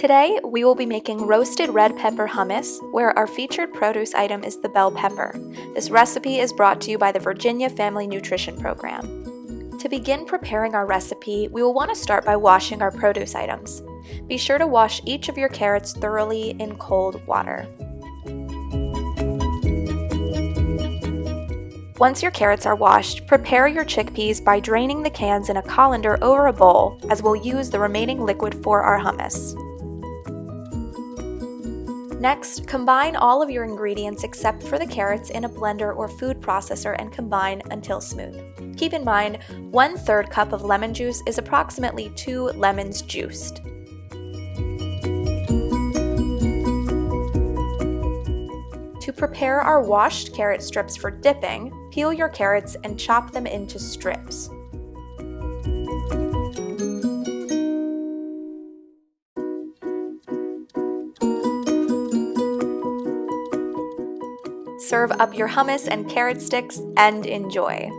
Today, we will be making roasted red pepper hummus, where our featured produce item is the bell pepper. This recipe is brought to you by the Virginia Family Nutrition Program. To begin preparing our recipe, we will want to start by washing our produce items. Be sure to wash each of your carrots thoroughly in cold water. Once your carrots are washed, prepare your chickpeas by draining the cans in a colander over a bowl, as we'll use the remaining liquid for our hummus. Next, combine all of your ingredients except for the carrots in a blender or food processor and combine until smooth. Keep in mind, 1/3 cup of lemon juice is approximately 2 lemons juiced. To prepare our washed carrot strips for dipping, peel your carrots and chop them into strips. Serve up your hummus and carrot sticks and enjoy.